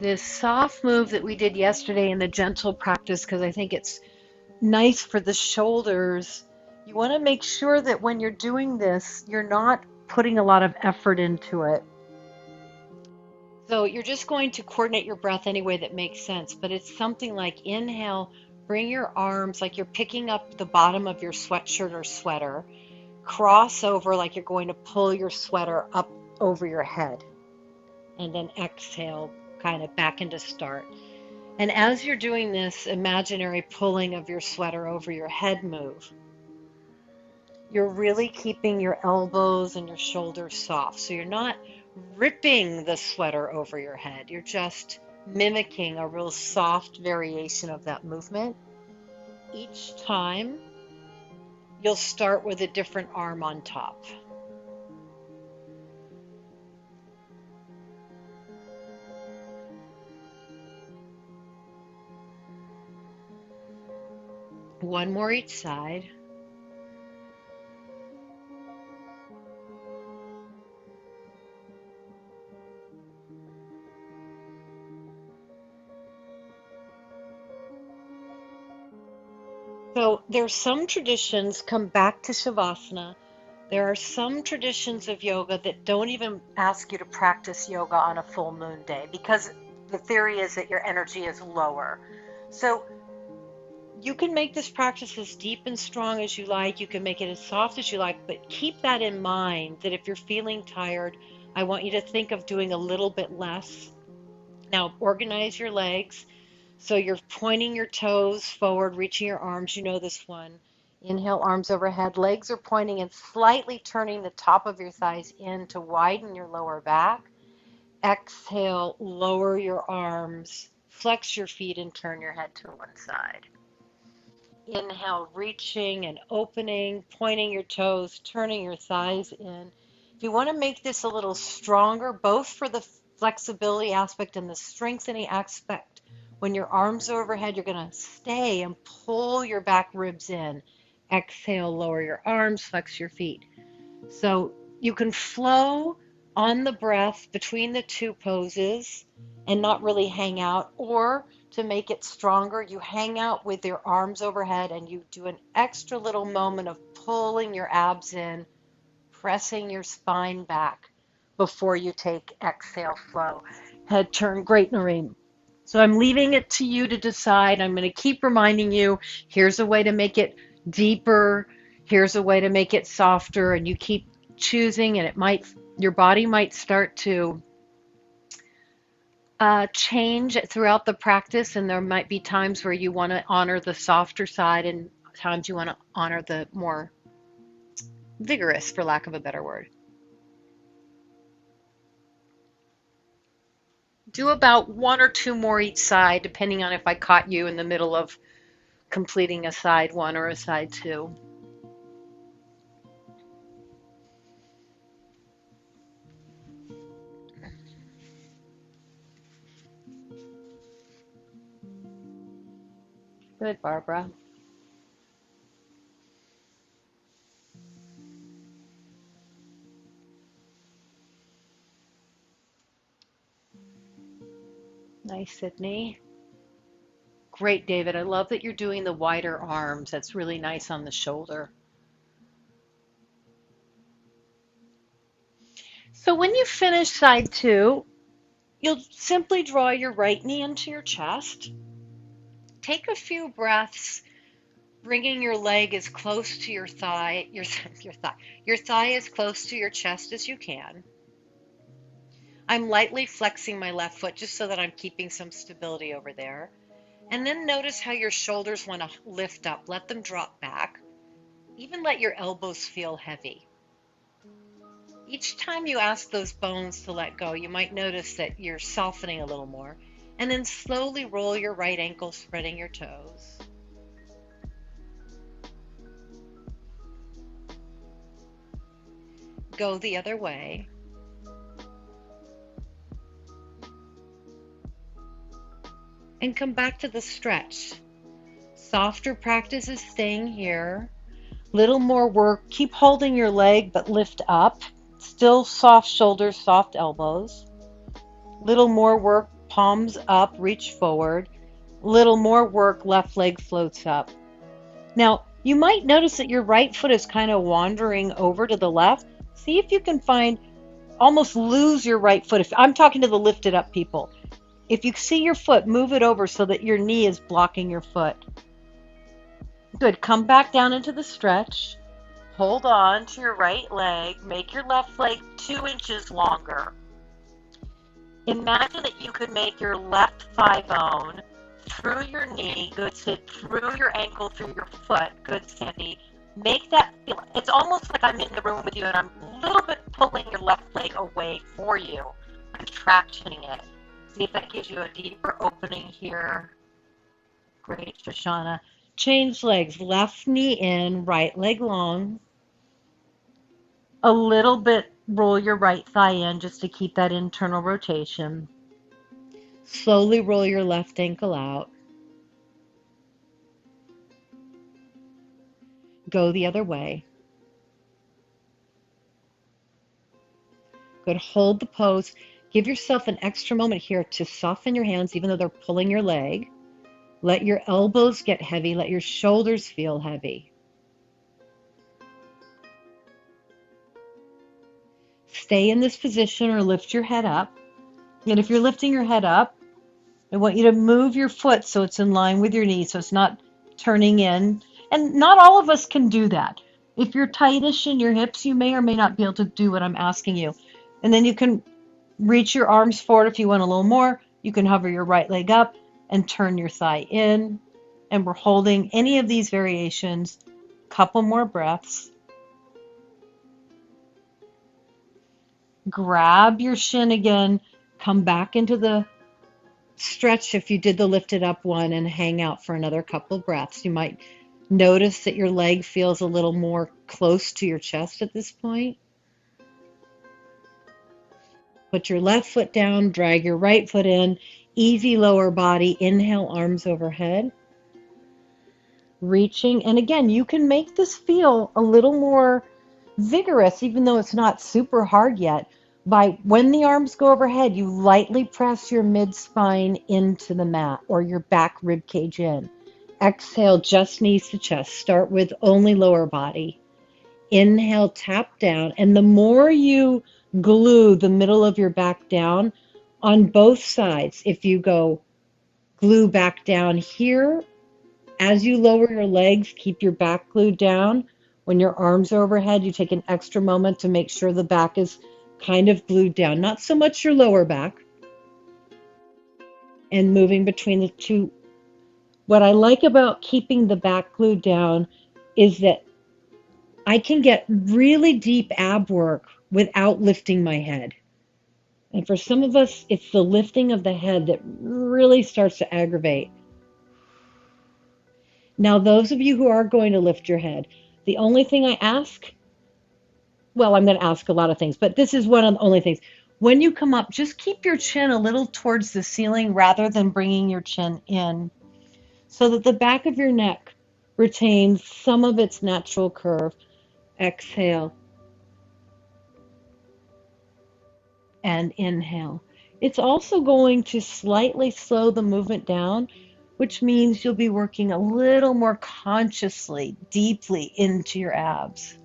This soft move that we did yesterday in the gentle practice, because I think it's nice for the shoulders. You want to make sure that when you're doing this, you're not putting a lot of effort into it. So you're just going to coordinate your breath any way that makes sense, but it's something like inhale, bring your arms like you're picking up the bottom of your sweatshirt or sweater, cross over like you're going to pull your sweater up over your head, and then exhale, kind of back into start. And as you're doing this imaginary pulling of your sweater over your head move, you're really keeping your elbows and your shoulders soft. So you're not ripping the sweater over your head. You're just mimicking a real soft variation of that movement. Each time, you'll start with a different arm on top. One more each side. So there's some traditions, come back to Shavasana. There are some traditions of yoga that don't even ask you to practice yoga on a full moon day because the theory is that your energy is lower. So you can make this practice as deep and strong as you like. You can make it as soft as you like, but keep that in mind that if you're feeling tired, I want you to think of doing a little bit less. Now, organize your legs. So you're pointing your toes forward, reaching your arms. You know this one. Inhale, arms overhead. Legs are pointing and slightly turning the top of your thighs in to widen your lower back. Exhale, lower your arms, flex your feet, and turn your head to one side. Inhale, reaching and opening, pointing your toes, turning your thighs in. If you want to make this a little stronger, both for the flexibility aspect and the strengthening aspect, when your arms are overhead, you're going to stay and pull your back ribs in. Exhale, lower your arms, flex your feet. So you can flow on the breath between the two poses and not really hang out, or to make it stronger, you hang out with your arms overhead and you do an extra little moment of pulling your abs in, pressing your spine back before you take exhale flow. Head turn, great, Noreen. So I'm leaving it to you to decide. I'm going to keep reminding you, here's a way to make it deeper, here's a way to make it softer, and you keep choosing, and your body might start to change throughout the practice, and there might be times where you want to honor the softer side and times you want to honor the more vigorous, for lack of a better word. Do about one or two more each side, depending on if I caught you in the middle of completing a side one or a side two. Good, Barbara. Nice, Sydney. Great, David. I love that you're doing the wider arms. That's really nice on the shoulder. So when you finish side two, you'll simply draw your right knee into your chest. Take a few breaths, bringing your leg as close to your thigh, your thigh as close to your chest as you can. I'm lightly flexing my left foot just so that I'm keeping some stability over there. And then notice how your shoulders want to lift up. Let them drop back. Even let your elbows feel heavy. Each time you ask those bones to let go, you might notice that you're softening a little more. And then slowly roll your right ankle, spreading your toes. Go the other way. And come back to the stretch. Softer practice is staying here. Little more work. Keep holding your leg, but lift up. Still soft shoulders, soft elbows. Little more work palms up, reach forward. Little more work, left leg floats up. Now, you might notice that your right foot is kind of wandering over to the left. See if you can find, almost lose your right foot. If I'm talking to the lifted up people, if you see your foot, move it over so that your knee is blocking your foot. Good. Come back down into the stretch. Hold on to your right leg. Make your left leg 2 inches longer. Imagine that you could make your left thigh bone through your knee, good Sid, through your ankle, through your foot, good Sandy. Make that feel, it's almost like I'm in the room with you and I'm a little bit pulling your left leg away for you, contractioning it. See if that gives you a deeper opening here. Great, Shoshana. Change legs, left knee in, right leg long. A little bit roll your right thigh in just to keep that internal rotation. Slowly roll your left ankle out. Go the other way. Good. Hold the pose. Give yourself an extra moment here to soften your hands even though they're pulling your leg. Let your elbows get heavy. Let your shoulders feel heavy. Stay in this position or lift your head up. And if you're lifting your head up, I want you to move your foot so it's in line with your knee, so it's not turning in. And not all of us can do that. If you're tightish in your hips, you may or may not be able to do what I'm asking you. And then you can reach your arms forward if you want a little more. You can hover your right leg up and turn your thigh in. And we're holding any of these variations. Couple more breaths. Grab your shin again. Come back into the stretch if you did the lifted up one and hang out for another couple breaths. You might notice that your leg feels a little more close to your chest at this point. Put your left foot down, drag your right foot in, easy lower body, inhale, arms overhead. Reaching, and again, you can make this feel a little more vigorous, even though it's not super hard yet. By when the arms go overhead, you lightly press your mid-spine into the mat or your back rib cage in. Exhale, just knees to chest. Start with only lower body. Inhale, tap down, and the more you glue the middle of your back down on both sides, if you go glue back down here, as you lower your legs, keep your back glued down. When your arms are overhead, you take an extra moment to make sure the back is kind of glued down. Not so much your lower back. And moving between the two. What I like about keeping the back glued down is that I can get really deep ab work without lifting my head. And for some of us, it's the lifting of the head that really starts to aggravate. Now, those of you who are going to lift your head, the only thing I ask, well, I'm going to ask a lot of things, but this is one of the only things. When you come up, just keep your chin a little towards the ceiling rather than bringing your chin in so that the back of your neck retains some of its natural curve. Exhale and inhale. It's also going to slightly slow the movement down, which means you'll be working a little more consciously, deeply into your abs.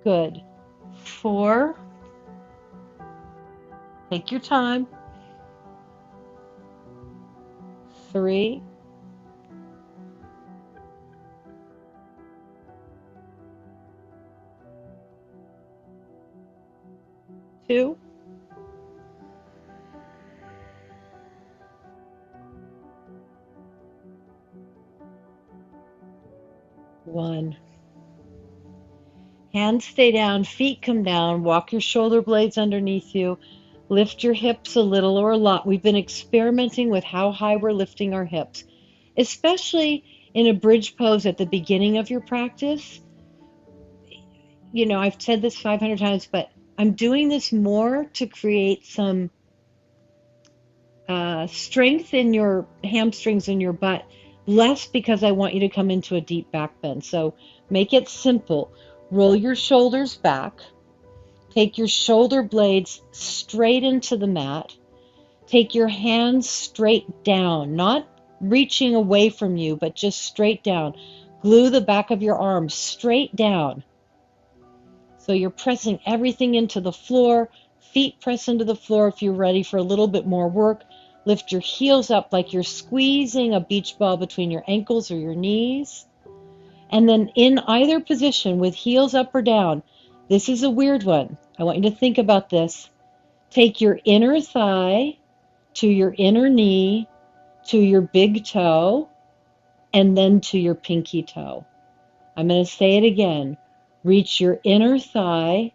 Good. 4. Take your time. 3. 2. 1. Hands stay down, feet come down, walk your shoulder blades underneath you, lift your hips a little or a lot. We've been experimenting with how high we're lifting our hips, especially in a bridge pose at the beginning of your practice. You know, I've said this 500 times, but I'm doing this more to create some strength in your hamstrings and your butt less because I want you to come into a deep back bend. So make it simple. Roll your shoulders back. Take your shoulder blades straight into the mat. Take your hands straight down, not reaching away from you, but just straight down. Glue the back of your arms straight down. So you're pressing everything into the floor. Feet press into the floor if you're ready for a little bit more work. Lift your heels up like you're squeezing a beach ball between your ankles or your knees. And then in either position with heels up or down, this is a weird one. I want you to think about this. Take your inner thigh to your inner knee, to your big toe, and then to your pinky toe. I'm going to say it again. Reach your inner thigh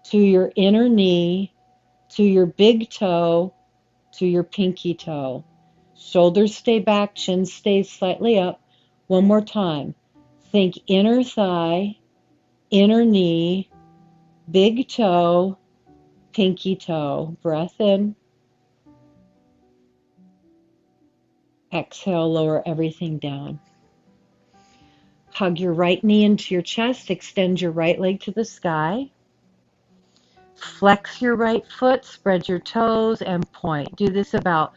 to your inner knee, to your big toe, to your pinky toe. Shoulders stay back, chin stays slightly up. One more time. Think inner thigh, inner knee, big toe, pinky toe. Breath in. Exhale, lower everything down. Hug your right knee into your chest. Extend your right leg to the sky. Flex your right foot, spread your toes, and point. Do this about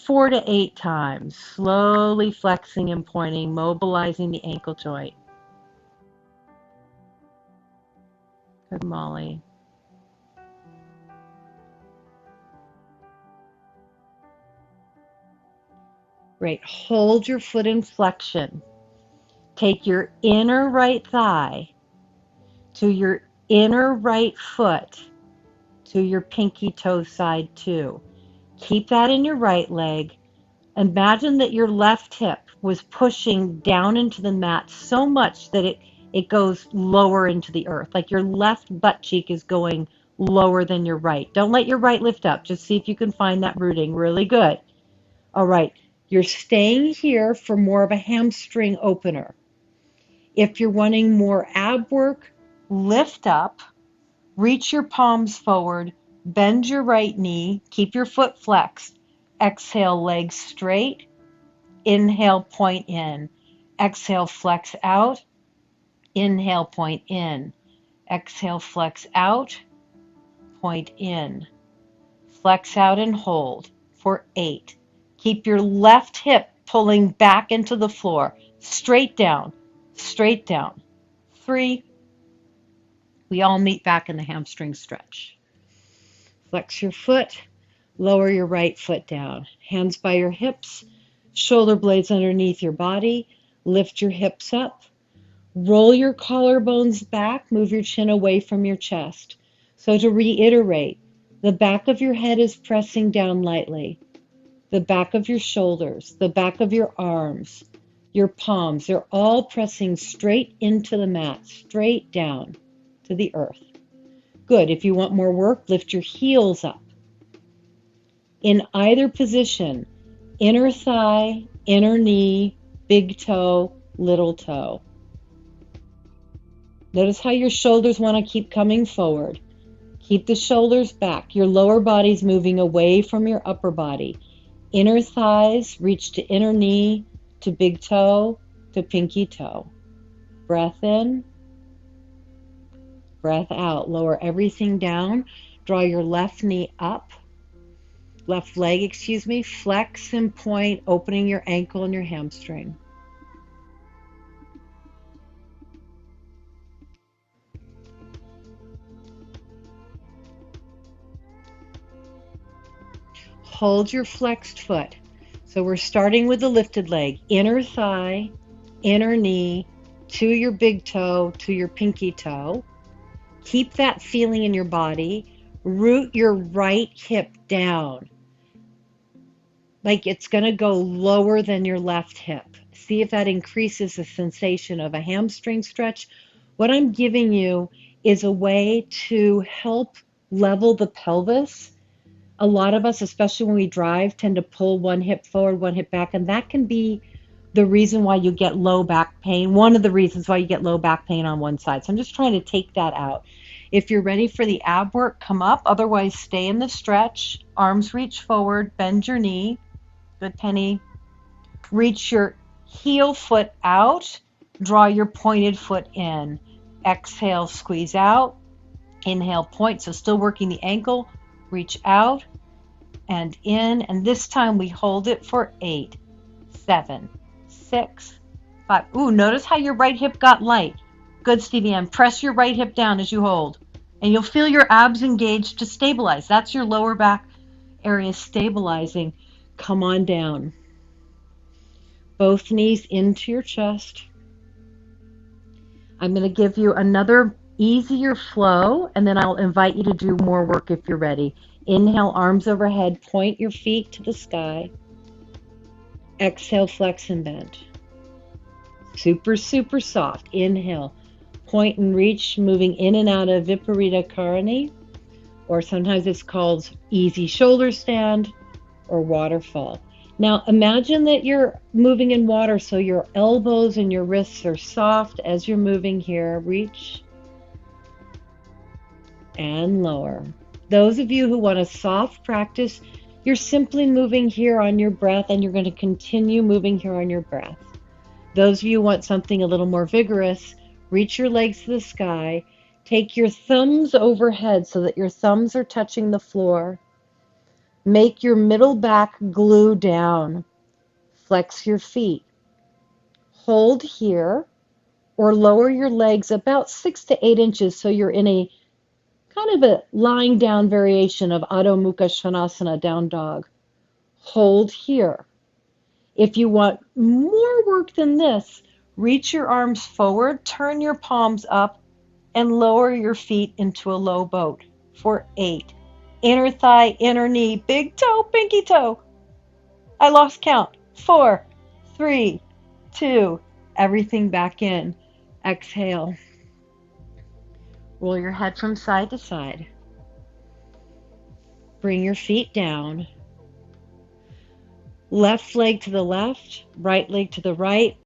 4 to 8 times. Slowly flexing and pointing, mobilizing the ankle joint. Good, Molly. Great. Hold your foot in flexion. Take your inner right thigh to your inner right foot to your pinky toe side too. Keep that in your right leg. Imagine that your left hip was pushing down into the mat so much that it goes lower into the earth. Like your left butt cheek is going lower than your right. Don't let your right lift up. Just see if you can find that rooting. Really good. All right. You're staying here for more of a hamstring opener. If you're wanting more ab work, lift up, reach your palms forward, bend your right knee, keep your foot flexed. Exhale, legs straight. Inhale, point in. Exhale, flex out. Inhale, point in. Exhale, flex out. Point in. Flex out and hold for 8. Keep your left hip pulling back into the floor. Straight down. Straight down. 3. We all meet back in the hamstring stretch. Flex your foot. Lower your right foot down. Hands by your hips. Shoulder blades underneath your body. Lift your hips up. Roll your collarbones back. Move your chin away from your chest. So to reiterate, the back of your head is pressing down lightly. The back of your shoulders, the back of your arms, your palms, they're all pressing straight into the mat, straight down to the earth. Good. If you want more work, lift your heels up. In either position, inner thigh, inner knee, big toe, little toe. Notice how your shoulders want to keep coming forward. Keep the shoulders back. Your lower body's moving away from your upper body. Inner thighs reach to inner knee, to big toe, to pinky toe. Breath in. Breath out. Lower everything down. Draw your left knee up. Left leg, flex and point, opening your ankle and your hamstring. Hold your flexed foot. So we're starting with the lifted leg. Inner thigh, inner knee, to your big toe, to your pinky toe. Keep that feeling in your body. Root your right hip down. Like it's going to go lower than your left hip. See if that increases the sensation of a hamstring stretch. What I'm giving you is a way to help level the pelvis. A lot of us, especially when we drive, tend to pull one hip forward, one hip back, and that can be the reason why you get low back pain, one of the reasons why you get low back pain on one side. So I'm just trying to take that out. If you're ready for the ab work, come up. Otherwise, stay in the stretch. Arms reach forward, bend your knee. Good, Penny. Reach your Heel foot out, draw your pointed foot in. Exhale, squeeze out. Inhale, point, so still working the ankle. Reach out and in, and this time we hold it for 8, 7, 6, 5. Ooh, notice how your right hip got light. Good, Stevie M. Press your right hip down as you hold, and you'll feel your abs engaged to stabilize. That's your lower back area stabilizing. Come on down. Both knees into your chest. I'm going to give you another easier flow, and then I'll invite you to do more work if you're ready. Inhale, arms overhead, point your feet to the sky. Exhale, flex and bend. Super, super soft. Inhale, point and reach, moving in and out of Viparita Karani, or sometimes it's called easy shoulder stand or waterfall. Now imagine that you're moving in water, so your elbows and your wrists are soft as you're moving here. Reach and lower. Those of you who want a soft practice, you're simply moving here on your breath, and you're going to continue moving here on your breath. Those of you who want something a little more vigorous, reach your legs to the sky. Take your thumbs overhead so that your thumbs are touching the floor. Make your middle back glue down. Flex your feet. Hold here, or lower your legs about 6 to 8 inches so you're in a kind of a lying down variation of Adho Mukha Svanasana, down dog. Hold here. If you want more work than this, reach your arms forward, turn your palms up, and lower your feet into a low boat for 8. Inner thigh, inner knee, big toe, pinky toe. I lost count. 4, 3, 2, everything back in. Exhale. Roll your head from side to side. Bring your feet down. Left leg to the left, right leg to the right.